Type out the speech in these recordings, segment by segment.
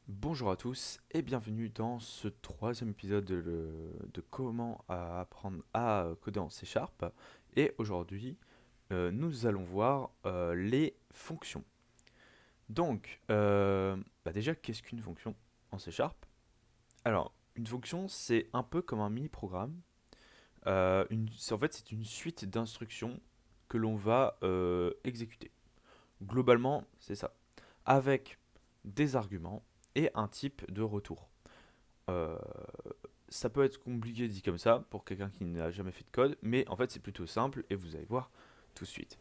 Bonjour à tous et bienvenue dans ce troisième épisode de comment apprendre à coder en C Sharp. Et aujourd'hui, nous allons voir les fonctions. Donc, déjà, qu'est-ce qu'une fonction en C Sharp? Alors, une fonction, c'est un peu comme un mini-programme. En fait, c'est une suite d'instructions que l'on va exécuter. Globalement, c'est ça. Avec des arguments et un type de retour. Euh, Ça peut être compliqué dit comme ça pour quelqu'un qui n'a jamais fait de code, mais en fait c'est plutôt simple et vous allez voir tout de suite.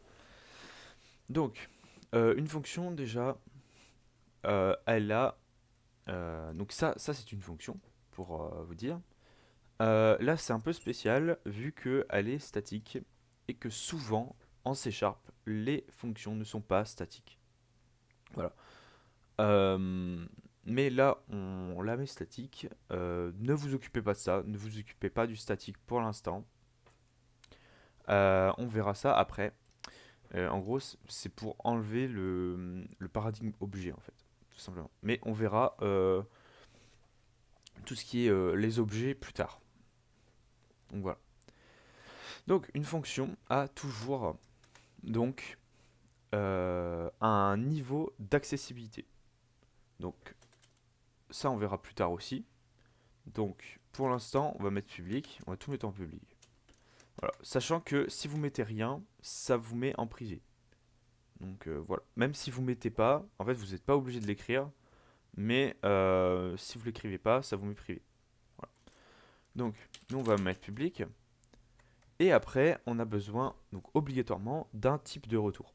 Donc, une fonction déjà, elle a... donc ça c'est une fonction, pour vous dire. Là c'est un peu spécial vu qu'elle est statique et que souvent en C Sharp, les fonctions ne sont pas statiques. Voilà. Euh, mais là, on la met statique. Ne vous occupez pas de ça, ne vous occupez pas du statique pour l'instant. On verra ça après. En gros, c'est pour enlever le paradigme objet, en fait, tout simplement. Mais on verra tout ce qui est les objets plus tard. Donc voilà. Donc une fonction a toujours donc un niveau d'accessibilité. Donc ça, on verra plus tard aussi. Donc pour l'instant, on va mettre public. On va tout mettre en public. Voilà. Sachant que si vous mettez rien, ça vous met en privé. Donc voilà. Même si vous mettez pas, en fait, vous n'êtes pas obligé de l'écrire. Mais si vous l'écrivez pas, ça vous met privé. Voilà. Donc, nous, on va mettre public. Et après, on a besoin, donc obligatoirement, d'un type de retour.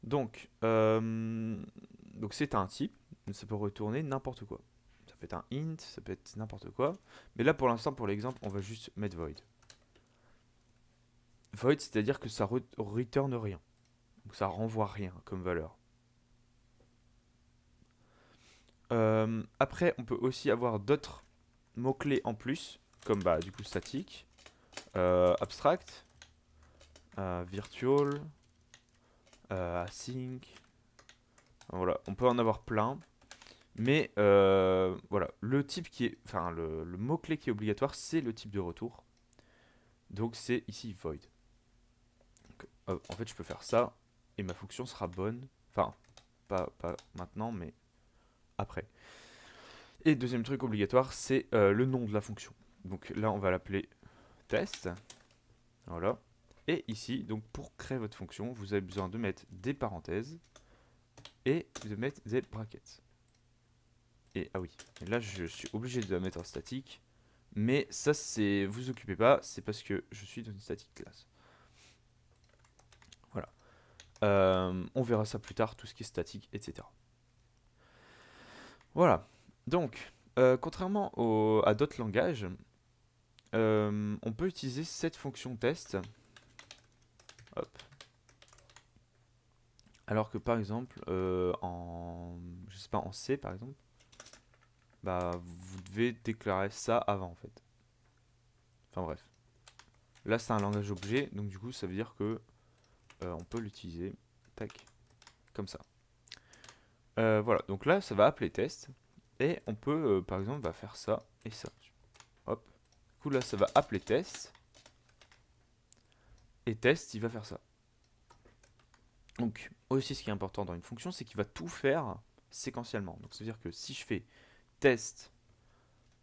Donc, donc c'est un type. Ça peut retourner n'importe quoi. Ça peut être un int, ça peut être n'importe quoi. Mais là, pour l'instant, pour l'exemple, on va juste mettre void. Void, c'est-à-dire que ça returne rien. Donc ça renvoie rien comme valeur. Après, on peut aussi avoir d'autres mots-clés en plus, comme bah, du coup statique, abstract, virtual, async. Voilà, on peut en avoir plein. Mais voilà, le type qui est, enfin le mot-clé qui est obligatoire, c'est le type de retour. Donc c'est ici void. Donc, en fait, je peux faire ça et ma fonction sera bonne. Enfin, pas maintenant, mais après. Et deuxième truc obligatoire, c'est le nom de la fonction. Donc là, on va l'appeler test. Voilà. Et ici, donc pour créer votre fonction, vous avez besoin de mettre des parenthèses et de mettre des brackets. Et ah oui, et là je suis obligé de la mettre en statique, mais ça c'est, vous occupez pas, c'est parce que je suis dans une statique classe. Voilà. On verra ça plus tard, tout ce qui est statique, etc. Voilà. Donc, contrairement à d'autres langages, on peut utiliser cette fonction test. Hop. Alors que par exemple, je sais pas, en C par exemple, bah vous devez déclarer ça avant en fait. Enfin bref. Là c'est un langage objet, donc du coup ça veut dire que on peut l'utiliser, tac, comme ça. Voilà, donc là ça va appeler test, et on peut par exemple bah, faire ça et ça. Hop. Du coup là ça va appeler test, et test il va faire ça. Donc aussi ce qui est important dans une fonction, c'est qu'il va tout faire séquentiellement. Donc ça veut dire que si je fais test,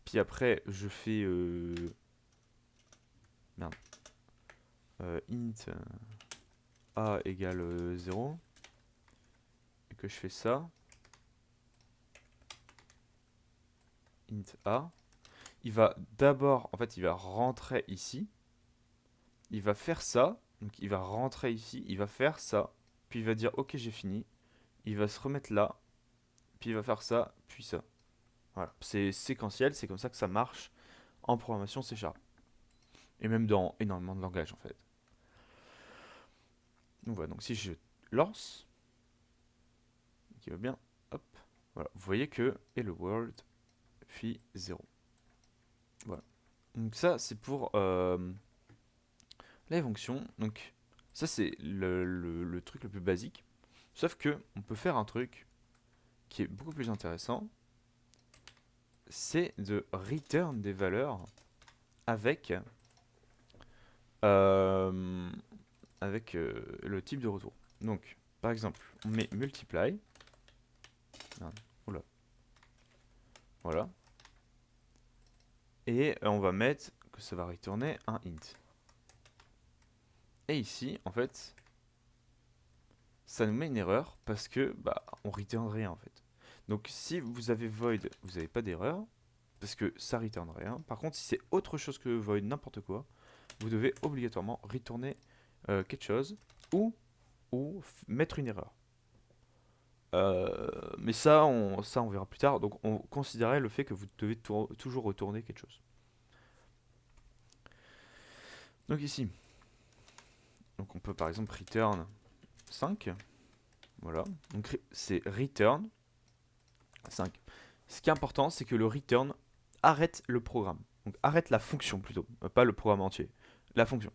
puis après je fais merde, int a égale 0, et que je fais ça, int a, il va d'abord, en fait il va rentrer ici, il va faire ça, donc il va rentrer ici, il va faire ça, puis il va dire ok j'ai fini, il va se remettre là, puis il va faire ça, puis ça. Voilà, c'est séquentiel, c'est comme ça que ça marche en programmation C Sharp. Et même dans énormément de langages en fait. Donc voilà, donc si je lance, qui va bien, hop, voilà, vous voyez que hello world fit 0. Voilà. Donc ça c'est pour les fonctions. Donc ça c'est le truc le plus basique. Sauf que on peut faire un truc qui est beaucoup plus intéressant. c'est de return des valeurs avec, euh, le type de retour. Donc, par exemple, on met multiply. Merde, oula, voilà. Et on va mettre que ça va retourner un int. Et ici, en fait, ça nous met une erreur parce que bah on return rien en fait. Donc si vous avez void, vous n'avez pas d'erreur parce que ça return rien. Par contre, si c'est autre chose que void, n'importe quoi, vous devez obligatoirement retourner quelque chose ou, mettre une erreur. Mais ça on verra plus tard. Donc on considérait le fait que vous devez toujours retourner quelque chose. Donc ici, donc on peut par exemple return 5. Voilà. Donc c'est return 5. Ce qui est important, c'est que le return arrête le programme. Donc arrête la fonction plutôt, pas le programme entier. La fonction.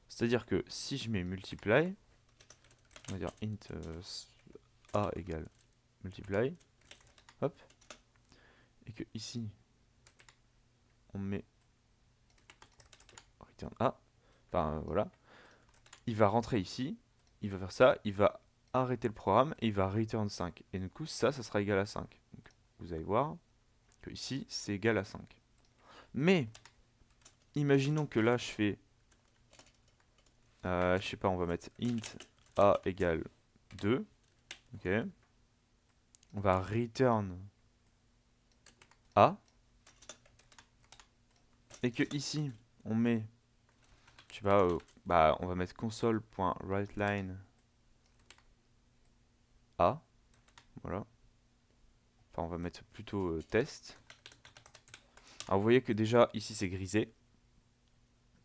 C'est-à-dire que si je mets multiply, on va dire int a égale multiply, hop, et que ici on met return a, enfin voilà, il va rentrer ici, il va faire ça, il va arrêter le programme et il va return 5. Et du coup ça sera égal à 5. Donc vous allez voir que ici c'est égal à 5. Mais imaginons que là je fais, je sais pas, on va mettre int a égale 2. Ok. On va return a. Et que ici, on met, je sais pas, bah, on va mettre console.writeLine a. Voilà. Enfin, on va mettre plutôt test. Alors, vous voyez que déjà, ici, c'est grisé.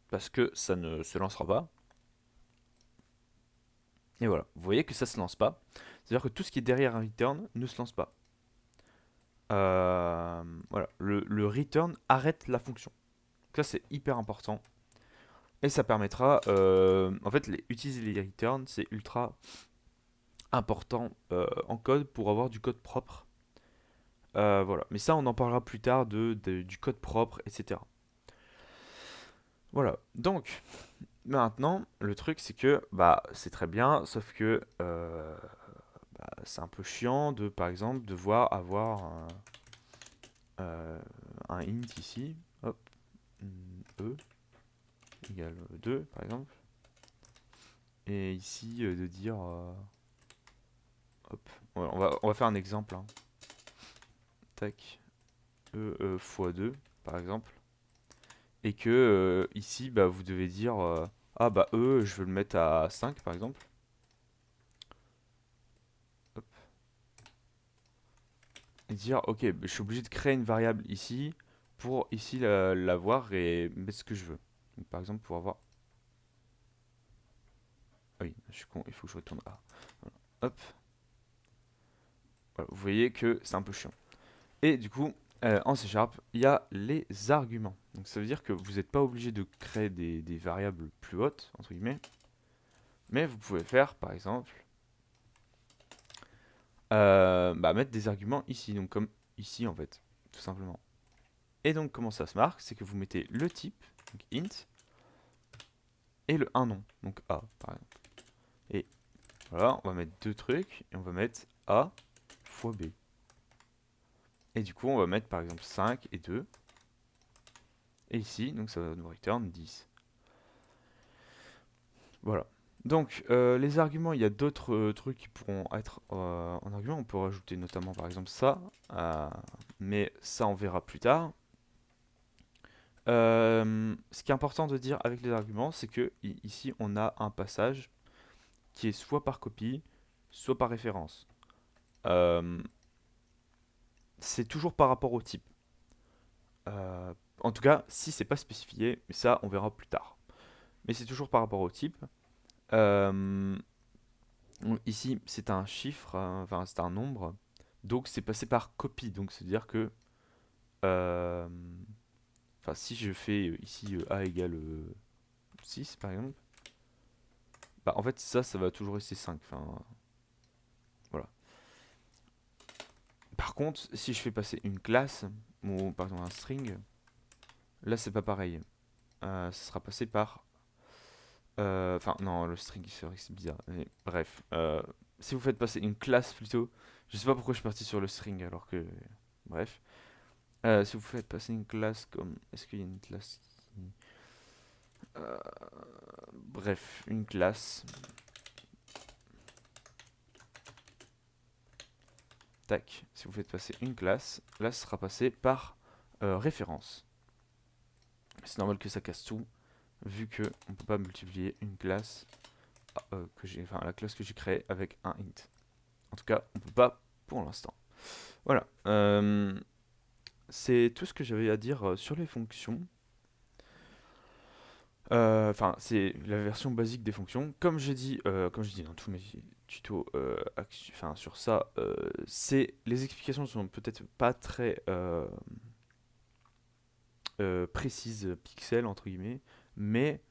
Parce que ça ne se lancera pas. Et voilà. Vous voyez que ça se lance pas. C'est-à-dire que tout ce qui est derrière un return ne se lance pas. Voilà. Le return arrête la fonction. Donc ça, c'est hyper important. Et ça permettra, en fait, utiliser les returns, c'est ultra important en code pour avoir du code propre. Voilà. Mais ça, on en parlera plus tard du code propre, etc. Voilà. Donc, maintenant, le truc, c'est que bah, c'est très bien, sauf que bah, c'est un peu chiant de, par exemple, devoir avoir un int ici. Hop. E égale 2, par exemple. Et ici, de dire... hop. Voilà, on va faire un exemple. Hein. Tac. Fois 2 par exemple. Et que ici, bah, vous devez dire ah bah je veux le mettre à 5 par exemple. Hop. Et dire ok, bah, je suis obligé de créer une variable ici pour ici l'avoir et mettre ce que je veux. Donc, par exemple, pour avoir. Ah oui, je suis con, il faut que je retourne A. Voilà. Hop. Voilà, vous voyez que c'est un peu chiant. Et du coup, en C#, il y a les arguments. Donc ça veut dire que vous n'êtes pas obligé de créer des variables plus hautes, entre guillemets. Mais vous pouvez faire, par exemple, bah, mettre des arguments ici. Donc comme ici, en fait, tout simplement. Et donc comment ça se marque, c'est que vous mettez le type, donc int, et le un nom, donc a, par exemple. Et voilà, on va mettre deux trucs, et on va mettre a fois b. Et du coup, on va mettre par exemple 5 et 2. Et ici, donc ça va nous return 10. Voilà. Donc, les arguments, il y a d'autres trucs qui pourront être en argument. On peut rajouter notamment par exemple ça, mais ça on verra plus tard. Ce qui est important de dire avec les arguments, c'est que ici on a un passage qui est soit par copie, soit par référence. Euh, c'est toujours par rapport au type. En tout cas, si c'est pas spécifié, mais ça on verra plus tard. Mais c'est toujours par rapport au type. Euh, Ici, c'est un chiffre, enfin c'est un nombre, donc c'est passé par copie. Donc c'est-à-dire que, euh, enfin si je fais ici a égale 6 par exemple, bah en fait ça va toujours rester 5. Enfin voilà. Par contre, si je fais passer une classe, ou par exemple un string, là c'est pas pareil. Ça sera passé par... Enfin, non, le string, c'est vrai que c'est bizarre. Mais bref, si vous faites passer une classe plutôt, je sais pas pourquoi je suis parti sur le string alors que... Bref. Si vous faites passer une classe comme... Est-ce qu'il y a une classe qui... Euh, Bref, une classe. Tac. Si vous faites passer une classe, là, ce sera passé par référence. C'est normal que ça casse tout, vu que on peut pas multiplier une classe enfin la classe que j'ai créée avec un int. En tout cas, on peut pas pour l'instant. Voilà. C'est tout ce que j'avais à dire sur les fonctions. Enfin, c'est la version basique des fonctions. Comme j'ai dit dans tous mes tutos, enfin sur ça, c'est les explications sont peut-être pas très précises, pixels entre guillemets, mais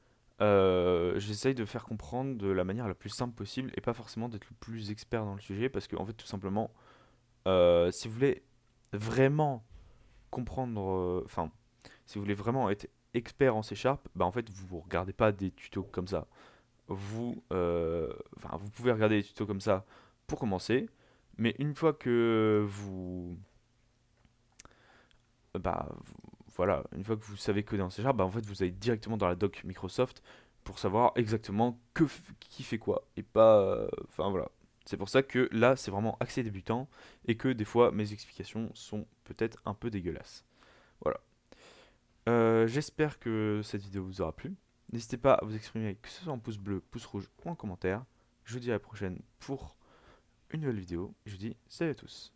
j'essaye de faire comprendre de la manière la plus simple possible et pas forcément d'être le plus expert dans le sujet parce que en fait tout simplement, si vous voulez vraiment comprendre, enfin, si vous voulez vraiment être expert en C Sharp, bah en fait vous regardez pas des tutos comme ça. Enfin, vous pouvez regarder des tutos comme ça pour commencer, mais une fois que voilà, une fois que vous savez coder en C Sharp, bah en fait vous allez directement dans la doc Microsoft pour savoir exactement qui fait quoi et pas, enfin voilà. C'est pour ça que là c'est vraiment accès débutant et que des fois mes explications sont peut-être un peu dégueulasses. Voilà. J'espère que cette vidéo vous aura plu. N'hésitez pas à vous exprimer, que ce soit en pouce bleu, pouce rouge ou en commentaire. Je vous dis à la prochaine pour une nouvelle vidéo. Je vous dis salut à tous.